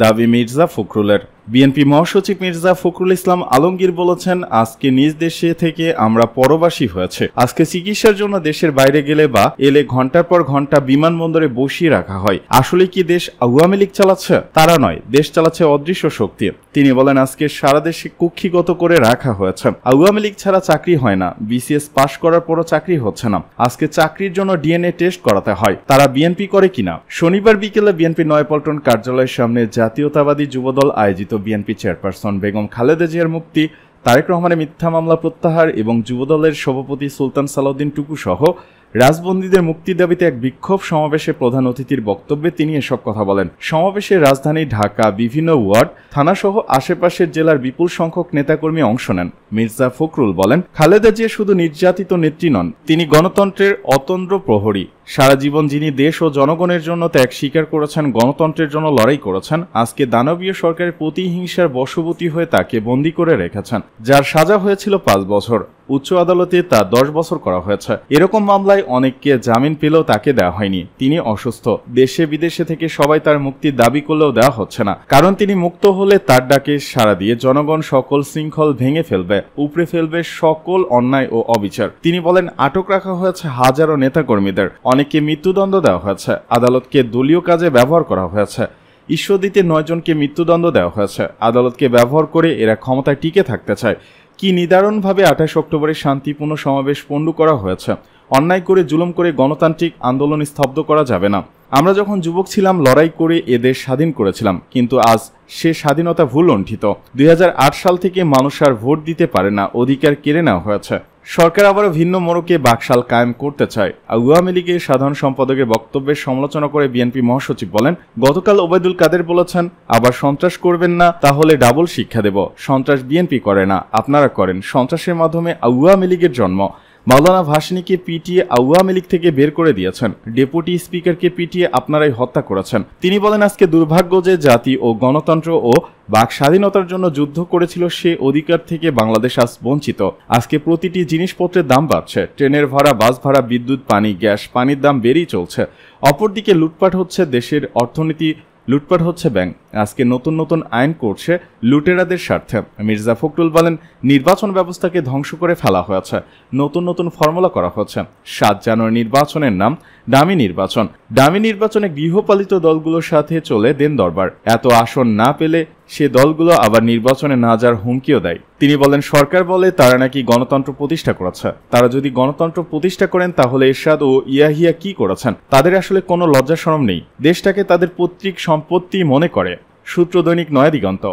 দাবি মির্জা ফখরুলের। বিএনপি মহাসচিব মির্জা ফখরুল ইসলাম আলমগীর বলেছেন, আজকে নিজ দেশে থেকে আমরা পরবাসী হয়েছে। আজকে চিকিৎসার জন্য দেশের বাইরে গেলে বা এলে ঘন্টার পর ঘন্টা বিমানবন্দরে বসিয়ে রাখা হয়। আসলে কি দেশ আওয়ামী লীগ চালাচ্ছে? তারা নয়, দেশ চালাচ্ছে অদৃশ্য শক্তি। তিনি বলেন, আজকে সারা দেশে কক্ষিগত করে রাখা হয়েছে। আওয়ামী লীগ ছাড়া চাকরি হয় না, বিসিএস পাশ করার পরও চাকরি হচ্ছে না। আজকে চাকরির জন্য ডিএনএ টেস্ট করাতে হয়। তারা বিএনপি করে কিনা? শনিবার বিকেলে বিএনপি নয়াপল্টন কার্যালয়ের সামনে জাতীয়তাবাদী যুবদল আয়োজিত বিএনপি চেয়ারপারসন বেগম খালেদা জিয়ার মুক্তি, তারেক রহমানের মিথ্যা মামলা প্রত্যাহার এবং যুবদলের সভাপতি সুলতান সালাউদ্দিন টুকু সহ রাজবন্দীদের মুক্তির দাবিতে এক বিক্ষোভ সমাবেশে প্রধান অতিথির বক্তব্যে তিনি এসব কথা বলেন। সমাবেশে রাজধানী ঢাকা, বিভিন্ন ওয়ার্ড, থানাসহ আশেপাশের জেলার বিপুল সংখ্যক নেতাকর্মী অংশ নেন। মির্জা ফখরুল বলেন, খালেদা জিয়া শুধু নির্যাতিত নেত্রী নন, তিনি গণতন্ত্রের অতন্দ্র প্রহরী। সারা জীবন যিনি দেশ ও জনগণের জন্য ত্যাগ স্বীকার করেছেন, গণতন্ত্রের জন্য লড়াই করেছেন, আজকে দানবীয় সরকারের প্রতিহিংসার বশবর্তী হয়ে তাকে বন্দী করে রেখেছেন, যার সাজা হয়েছিল 5 বছর। উচ্চ আদালতে তা 10 বছর করা হয়েছে। এরকম মামলায় অনেককে জামিন পেলেও তাকে দেওয়া হয়নি। তিনি অসুস্থ। দেশে বিদেশে থেকে সবাই তার মুক্তির দাবি করলেও দেওয়া হচ্ছে না, কারণ তিনি মুক্ত হলে তার ডাকে সাড়া দিয়ে জনগণ সকল শৃঙ্খল ভেঙে ফেলবে, উপড়ে ফেলবে সকল অন্যায় ও অবিচার। তিনি বলেন, আটক রাখা হয়েছে হাজারো নেতাকর্মীদের, অনেককে মৃত্যুদণ্ড দেওয়া হয়েছে, আদালতকে দলীয় কাজে ব্যবহার করা হয়েছে। ঈশ্বরদীতে 9 জনকে মৃত্যুদণ্ড দেওয়া হয়েছে। আদালতকে ব্যবহার করে এরা ক্ষমতায় টিকে থাকতে চায়। কি নিদারুণভাবে 28 অক্টোবরের শান্তিপূর্ণ সমাবেশ পণ্ডু করা হয়েছে। অন্যায় করে, জুলুম করে গণতান্ত্রিক আন্দোলন স্তব্ধ করা যাবে না। আমরা যখন যুবক ছিলাম লড়াই করে এদের স্বাধীন করেছিলাম, কিন্তু আজ সে স্বাধীনতা ভুল লণ্ঠিত। 2008 সাল থেকে মানুষ আর ভোট দিতে পারে না, অধিকার কেড়ে নেওয়া হয়েছে। সরকার আবারও ভিন্ন মোড়কে বাকশাল কায়েম করতে চায়। আওয়ামী লীগের সাধারণ সম্পাদকের বক্তব্যের সমালোচনা করে বিএনপি মহাসচিব বলেন, গতকাল ওবায়দুল কাদের বলেছেন, আবার সন্ত্রাস করবেন না, তাহলে ডাবল শিক্ষা দেব। সন্ত্রাস বিএনপি করে না, আপনারা করেন। সন্ত্রাসের মাধ্যমে আওয়ামী লীগের জন্ম। মাওলানা ভাসানীকে পিটিয়ে আওয়ামী লীগ থেকে বের করে দিয়েছেন। ডেপুটি স্পিকারকে পিটিয়ে আপনারাই হত্যা করেছেন। তিনি বলেন, আজকে দুর্ভাগ্য যে জাতি ও গণতন্ত্র ও বাক স্বাধীনতার জন্য যুদ্ধ করেছিল, সে অধিকার থেকে বাংলাদেশ আজ বঞ্চিত। আজকে প্রতিটি জিনিসপত্রের দাম বাড়ছে। ট্রেনের ভাড়া, বাস ভাড়া, বিদ্যুৎ, পানি, গ্যাস, পানির দাম বেড়েই চলছে। অপরদিকে লুটপাট হচ্ছে দেশের অর্থনীতি, লুটপাট হচ্ছে ব্যাংক। আজকে নতুন নতুন আইন করছে লুটেরাদের স্বার্থে। মির্জা ফখরুল বলেন, নির্বাচন ব্যবস্থাকে ধ্বংস করে ফেলা হয়েছে। নতুন নতুন ফর্মুলা করা হচ্ছে। 7 জানুয়ারি নির্বাচনের নাম ডামি নির্বাচন। ডামি নির্বাচনে গৃহপালিত দলগুলোর সাথে চলে দেন দরবার। এত আসন না পেলে সে দলগুলো আবার নির্বাচনে না যাওয়ার হুমকিও দেয়। তিনি বলেন, সরকার বলে তারা নাকি গণতন্ত্র প্রতিষ্ঠা করেছে। তারা যদি গণতন্ত্র প্রতিষ্ঠা করেন, তাহলে এরশাদ ও ইয়াহিয়া কি করেছেন? তাদের আসলে কোনো লজ্জা শরম নেই। দেশটাকে তাদের পৈতৃক সম্পত্তি মনে করে। সূত্র দৈনিক নয়া দিগন্ত।